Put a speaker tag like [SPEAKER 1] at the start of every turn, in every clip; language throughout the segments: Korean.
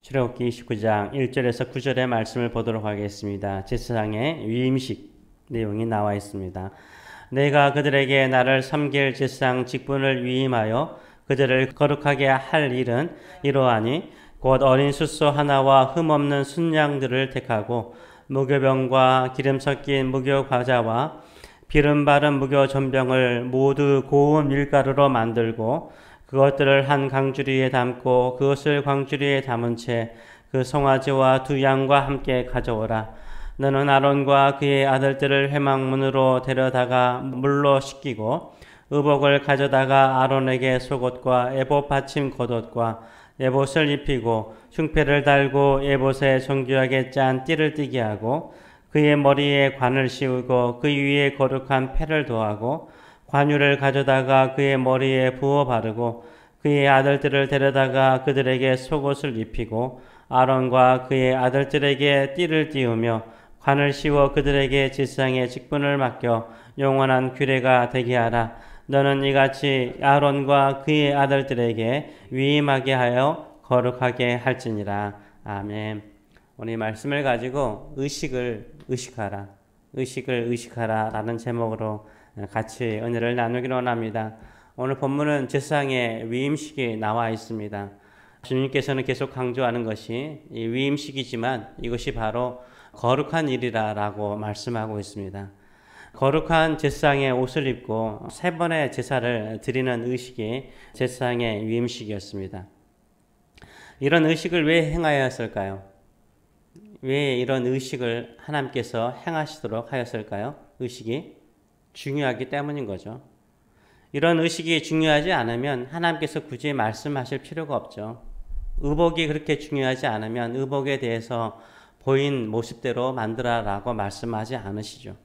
[SPEAKER 1] 출애굽기 29장 1절에서 9절의 말씀을 보도록 하겠습니다. 제사장의 위임식 내용이 나와 있습니다. 내가 그들에게 나를 섬길 제사장 직분을 위임하여 그들을 거룩하게 할 일은 이러하니 곧 어린 숫소 하나와 흠없는 순양들을 택하고 무교병과 기름 섞인 무교 과자와 기름 바른 무교 전병을 모두 고운 밀가루로 만들고 그것들을 한 광주리에 담고 그것을 광주리에 담은 채 그 송아지와 두 양과 함께 가져오라. 너는 아론과 그의 아들들을 회막문으로 데려다가 물로 씻기고 의복을 가져다가 아론에게 속옷과 에봇 받침 겉옷과 에봇을 입히고 흉패를 달고 에봇에 정교하게 짠 띠를 띠게 하고 그의 머리에 관을 씌우고 그 위에 거룩한 패를 더하고 관유를 가져다가 그의 머리에 부어 바르고 그의 아들들을 데려다가 그들에게 속옷을 입히고 아론과 그의 아들들에게 띠를 띠우며 관을 씌워 그들에게 제사장의 직분을 맡겨 영원한 규례가 되게 하라. 너는 이같이 아론과 그의 아들들에게 위임하게 하여 거룩하게 할지니라. 아멘. 오늘 이 말씀을 가지고 의식을 의식하라 라는 제목으로 같이 은혜를 나누기로 원합니다. 오늘 본문은 제사장의 위임식이 나와 있습니다. 주님께서는 계속 강조하는 것이 이 위임식이지만 이것이 바로 거룩한 일이라고 말씀하고 있습니다. 거룩한 제사장의 옷을 입고 세 번의 제사를 드리는 의식이 제사장의 위임식이었습니다. 이런 의식을 왜 행하였을까요? 왜 이런 의식을 하나님께서 행하시도록 하였을까요? 의식이 중요하기 때문인 거죠. 이런 의식이 중요하지 않으면 하나님께서 굳이 말씀하실 필요가 없죠. 의복이 그렇게 중요하지 않으면 의복에 대해서 보인 모습대로 만들어라라고 말씀하지 않으시죠.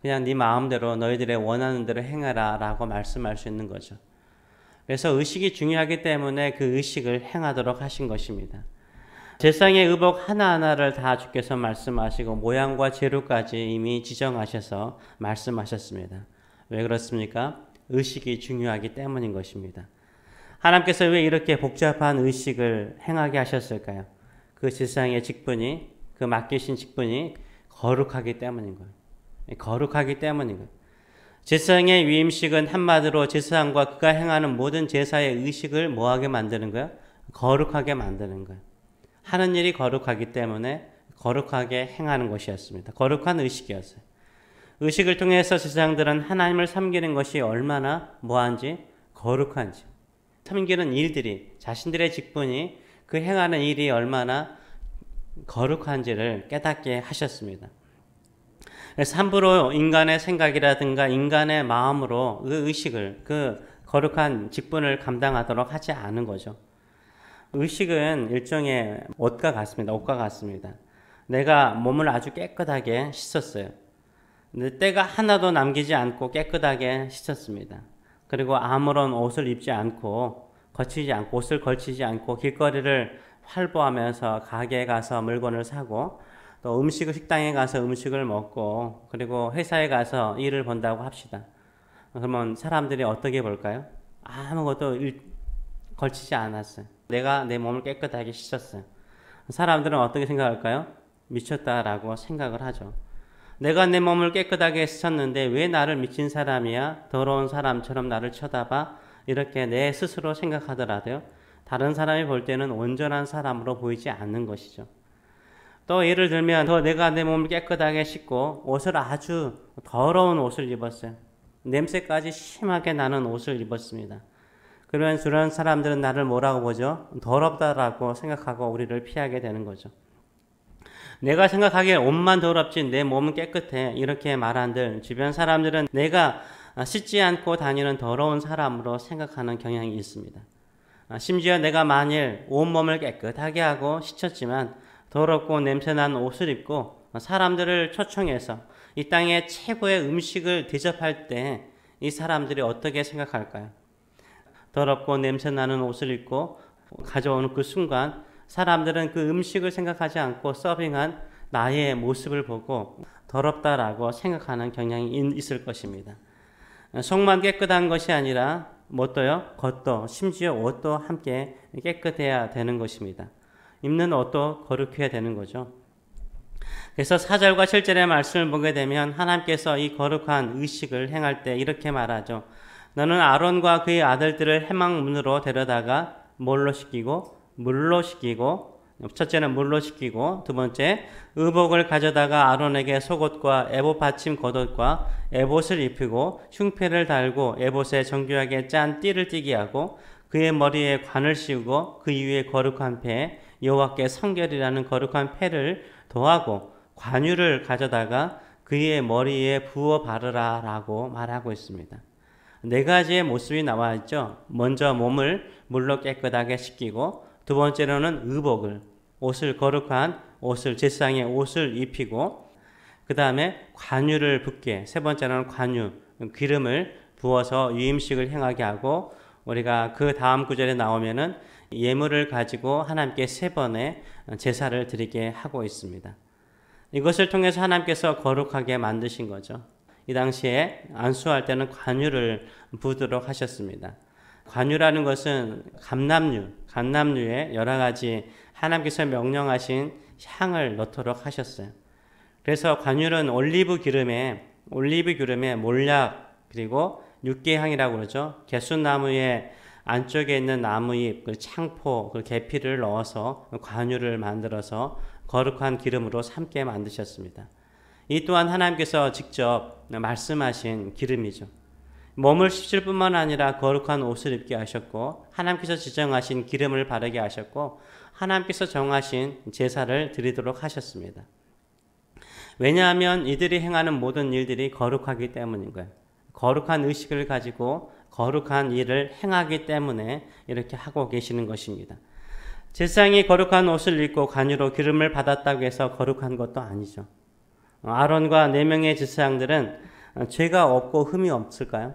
[SPEAKER 1] 그냥 네 마음대로 너희들의 원하는 대로 행하라 라고 말씀할 수 있는 거죠. 그래서 의식이 중요하기 때문에 그 의식을 행하도록 하신 것입니다. 제사장의 의복 하나하나를 다 주께서 말씀하시고 모양과 재료까지 이미 지정하셔서 말씀하셨습니다. 왜 그렇습니까? 의식이 중요하기 때문인 것입니다. 하나님께서 왜 이렇게 복잡한 의식을 행하게 하셨을까요? 그 제사장의 직분이, 그 맡기신 직분이 거룩하기 때문인 거예요. 거룩하기 때문인 거예요. 제사장의 위임식은 한마디로 제사장과 그가 행하는 모든 제사의 의식을 뭐하게 만드는 거예요? 거룩하게 만드는 거예요. 하는 일이 거룩하기 때문에 거룩하게 행하는 것이었습니다. 거룩한 의식이었어요. 의식을 통해서 제사장들은 하나님을 섬기는 것이 얼마나 뭐한지, 거룩한지, 섬기는 일들이, 자신들의 직분이, 그 행하는 일이 얼마나 거룩한지를 깨닫게 하셨습니다. 그래서 함부로 인간의 생각이라든가 인간의 마음으로 그 의식을, 그 거룩한 직분을 감당하도록 하지 않은 거죠. 의식은 일종의 옷과 같습니다. 내가 몸을 아주 깨끗하게 씻었어요. 근데 때가 하나도 남기지 않고 깨끗하게 씻었습니다. 그리고 아무런 옷을 입지 않고 옷을 걸치지 않고 길거리를 활보하면서 가게에 가서 물건을 사고 또 식당에 가서 음식을 먹고 그리고 회사에 가서 일을 본다고 합시다. 그러면 사람들이 어떻게 볼까요? 아무것도 걸치지 않았어요. 내가 내 몸을 깨끗하게 씻었어요. 사람들은 어떻게 생각할까요? 미쳤다라고 생각을 하죠. 내가 내 몸을 깨끗하게 씻었는데 왜 나를 미친 사람이야? 더러운 사람처럼 나를 쳐다봐? 이렇게 내 스스로 생각하더라도요. 다른 사람이 볼 때는 온전한 사람으로 보이지 않는 것이죠. 또 예를 들면 내가 내 몸을 깨끗하게 씻고 옷을 아주 더러운 옷을 입었어요. 냄새까지 심하게 나는 옷을 입었습니다. 그러면 주변 사람들은 나를 뭐라고 보죠? 더럽다라고 생각하고 우리를 피하게 되는 거죠. 내가 생각하기에 옷만 더럽지 내 몸은 깨끗해 이렇게 말한들 주변 사람들은 내가 씻지 않고 다니는 더러운 사람으로 생각하는 경향이 있습니다. 심지어 내가 만일 온몸을 깨끗하게 하고 씻었지만 더럽고 냄새난 옷을 입고 사람들을 초청해서 이 땅의 최고의 음식을 대접할 때 이 사람들이 어떻게 생각할까요? 더럽고 냄새나는 옷을 입고 가져오는 그 순간 사람들은 그 음식을 생각하지 않고 서빙한 나의 모습을 보고 더럽다라고 생각하는 경향이 있을 것입니다. 속만 깨끗한 것이 아니라 뭣도요? 겉도 심지어 옷도 함께 깨끗해야 되는 것입니다. 입는 옷도 거룩해야 되는 거죠. 그래서 4절과 7절의 말씀을 보게 되면 하나님께서 이 거룩한 의식을 행할 때 이렇게 말하죠. 너는 아론과 그의 아들들을 회막문으로 데려다가 뭘로 시키고 물로 시키고, 첫째는 물로 시키고, 두 번째 의복을 가져다가 아론에게 속옷과 에봇 받침 겉옷과 에봇을 입히고 흉패를 달고 에봇에 정교하게 짠 띠를 띠게 하고 그의 머리에 관을 씌우고 그 위에 거룩한 패 여호와께 성결이라는 거룩한 패를 더하고 관유를 가져다가 그의 머리에 부어 바르라 라고 말하고 있습니다. 네 가지의 모습이 나와 있죠. 먼저 몸을 물로 깨끗하게 씻기고, 두 번째로는 의복을, 옷을, 거룩한 옷을, 제사장의 옷을 입히고, 그 다음에 관유를 붓게, 세 번째로는 관유, 기름을 부어서 유임식을 행하게 하고, 우리가 그 다음 구절에 나오면은 예물을 가지고 하나님께 3번의 제사를 드리게 하고 있습니다. 이것을 통해서 하나님께서 거룩하게 만드신 거죠. 이 당시에 안수할 때는 관유를 부도록 하셨습니다. 관유라는 것은 감람류에 여러 가지 하나님께서 명령하신 향을 넣도록 하셨어요. 그래서 관유는 올리브 기름에 몰약 그리고 육개향이라고 그러죠. 개순나무의 안쪽에 있는 나무잎, 그 창포, 그 계피를 넣어서 관유를 만들어서 거룩한 기름으로 삶게 만드셨습니다. 이 또한 하나님께서 직접 말씀하신 기름이죠. 몸을 씻을 뿐만 아니라 거룩한 옷을 입게 하셨고, 하나님께서 지정하신 기름을 바르게 하셨고, 하나님께서 정하신 제사를 드리도록 하셨습니다. 왜냐하면 이들이 행하는 모든 일들이 거룩하기 때문인 거예요. 거룩한 의식을 가지고 거룩한 일을 행하기 때문에 이렇게 하고 계시는 것입니다. 제사장이 거룩한 옷을 입고 관유로 기름을 받았다고 해서 거룩한 것도 아니죠. 아론과 4명의 제사장들은 죄가 없고 흠이 없을까요?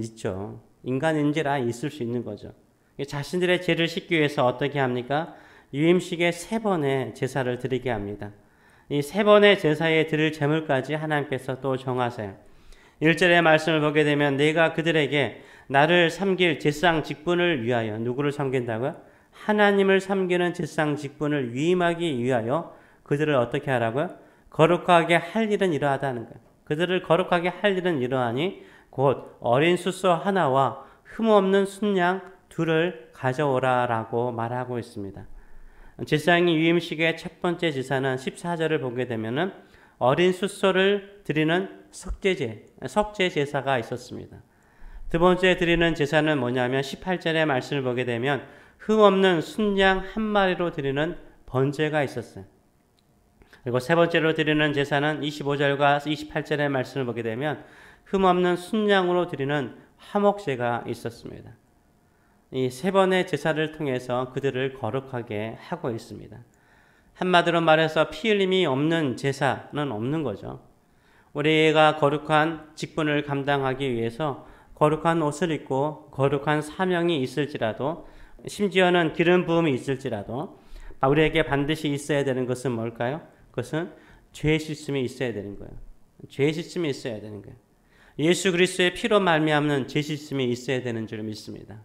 [SPEAKER 1] 있죠. 인간인지라 있을 수 있는 거죠. 자신들의 죄를 씻기 위해서 어떻게 합니까? 유임식에 3번의 제사를 드리게 합니다. 이 3번의 제사에 드릴 제물까지 하나님께서 또 정하세요. 1절의 말씀을 보게 되면 내가 그들에게 나를 섬길 제사장 직분을 위하여, 누구를 섬긴다고요? 하나님을 섬기는 제사장 직분을 위임하기 위하여 그들을 어떻게 하라고요? 거룩하게 할 일은 이러하다는 거예요. 그들을 거룩하게 할 일은 이러하니 곧 어린 숫소 하나와 흠없는 순양 2를 가져오라라고 말하고 있습니다. 제사장이 유임식의 첫 번째 제사는 14절을 보게 되면은 어린 숫소를 드리는 석제 제사가 있었습니다. 두 번째 드리는 제사는 뭐냐면 18절의 말씀을 보게 되면 흠없는 순양 1마리로 드리는 번제가 있었어요. 그리고 세 번째로 드리는 제사는 25절과 28절의 말씀을 보게 되면 흠없는 순양으로 드리는 화목제가 있었습니다. 이 3번의 제사를 통해서 그들을 거룩하게 하고 있습니다. 한마디로 말해서 피 흘림이 없는 제사는 없는 거죠. 우리가 거룩한 직분을 감당하기 위해서 거룩한 옷을 입고 거룩한 사명이 있을지라도, 심지어는 기름 부음이 있을지라도 우리에게 반드시 있어야 되는 것은 뭘까요? 그것은 죄 씻음이 있어야 되는 거예요. 죄 씻음이 있어야 되는 거예요. 예수 그리스도의 피로 말미암는 죄 씻음이 있어야 되는 줄 믿습니다.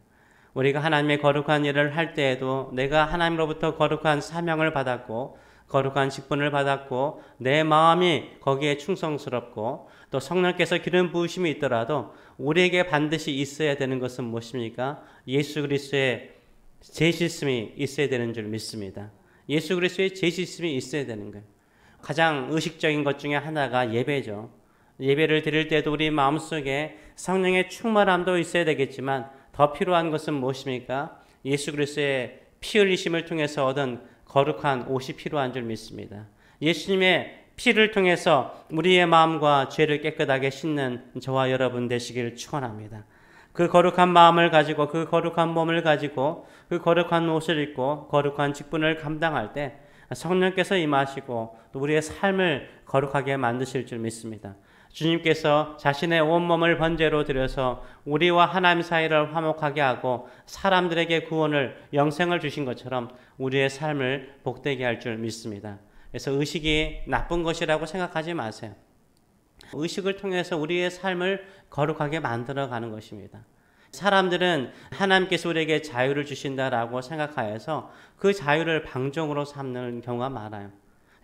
[SPEAKER 1] 우리가 하나님의 거룩한 일을 할 때에도 내가 하나님으로부터 거룩한 사명을 받았고 거룩한 직분을 받았고 내 마음이 거기에 충성스럽고 또 성령께서 기름 부으심이 있더라도 우리에게 반드시 있어야 되는 것은 무엇입니까? 예수 그리스도의 죄 씻음이 있어야 되는 줄 믿습니다. 예수 그리스도의 죄 씻음이 있어야 되는 거예요. 가장 의식적인 것 중에 하나가 예배죠. 예배를 드릴 때도 우리 마음속에 성령의 충만함도 있어야 되겠지만 더 필요한 것은 무엇입니까? 예수 그리스도의 피 흘리심을 통해서 얻은 거룩한 옷이 필요한 줄 믿습니다. 예수님의 피를 통해서 우리의 마음과 죄를 깨끗하게 씻는 저와 여러분 되시길 축원합니다. 그 거룩한 마음을 가지고 그 거룩한 몸을 가지고 그 거룩한 옷을 입고 거룩한 직분을 감당할 때 성령께서 임하시고 또 우리의 삶을 거룩하게 만드실 줄 믿습니다. 주님께서 자신의 온몸을 번제로 드려서 우리와 하나님 사이를 화목하게 하고 사람들에게 구원을, 영생을 주신 것처럼 우리의 삶을 복되게 할 줄 믿습니다. 그래서 의식이 나쁜 것이라고 생각하지 마세요. 의식을 통해서 우리의 삶을 거룩하게 만들어가는 것입니다. 사람들은 하나님께서 우리에게 자유를 주신다라고 생각하여서 그 자유를 방종으로 삼는 경우가 많아요.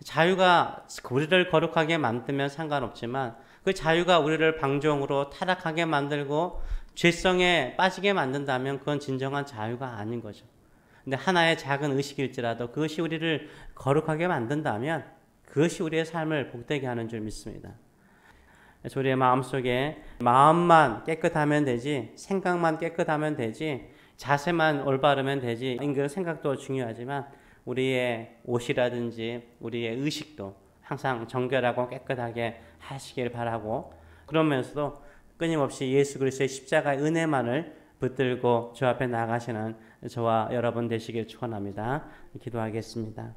[SPEAKER 1] 자유가 우리를 거룩하게 만들면 상관없지만 그 자유가 우리를 방종으로 타락하게 만들고 죄성에 빠지게 만든다면 그건 진정한 자유가 아닌 거죠. 근데 하나의 작은 의식일지라도 그것이 우리를 거룩하게 만든다면 그것이 우리의 삶을 복되게 하는 줄 믿습니다. 그래서 우리의 마음속에 마음만 깨끗하면 되지, 생각만 깨끗하면 되지, 자세만 올바르면 되지, 그 생각도 중요하지만 우리의 옷이라든지 우리의 의식도 항상 정결하고 깨끗하게 하시길 바라고, 그러면서도 끊임없이 예수 그리스도의 십자가의 은혜만을 붙들고 주 앞에 나가시는 저와 여러분 되시길 축원합니다. 기도하겠습니다.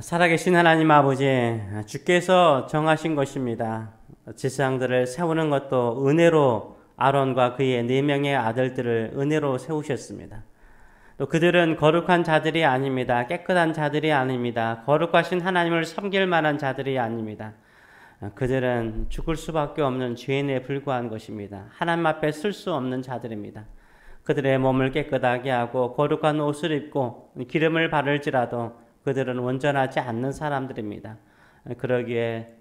[SPEAKER 1] 살아계신 하나님 아버지, 주께서 정하신 것입니다. 제사장들을 세우는 것도 은혜로 아론과 그의 4명의 아들들을 은혜로 세우셨습니다. 또 그들은 거룩한 자들이 아닙니다. 깨끗한 자들이 아닙니다. 거룩하신 하나님을 섬길 만한 자들이 아닙니다. 그들은 죽을 수밖에 없는 죄인에 불과한 것입니다. 하나님 앞에 쓸 수 없는 자들입니다. 그들의 몸을 깨끗하게 하고 거룩한 옷을 입고 기름을 바를지라도 그들은 온전하지 않는 사람들입니다. 그러기에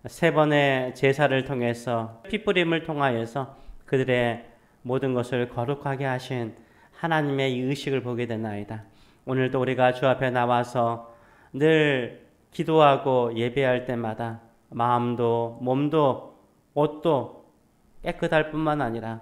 [SPEAKER 1] 3번의 제사를 통해서 피뿌림을 통하여서 그들의 모든 것을 거룩하게 하신 하나님의 이 의식을 보게 되나이다. 오늘도 우리가 주 앞에 나와서 늘 기도하고 예배할 때마다 마음도 몸도 옷도 깨끗할 뿐만 아니라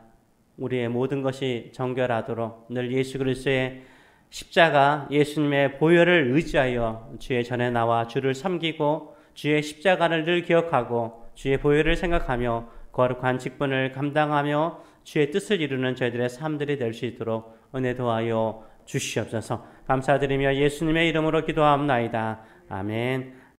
[SPEAKER 1] 우리의 모든 것이 정결하도록 늘 예수 그리스도의 십자가, 예수님의 보혈을 의지하여 주의 전에 나와 주를 섬기고 주의 십자가를 늘 기억하고 주의 보혈을 생각하며 거룩한 직분을 감당하며 주의 뜻을 이루는 저희들의 삶들이 될 수 있도록 은혜 도하여 주시옵소서. 감사드리며 예수님의 이름으로 기도하옵나이다. 아멘.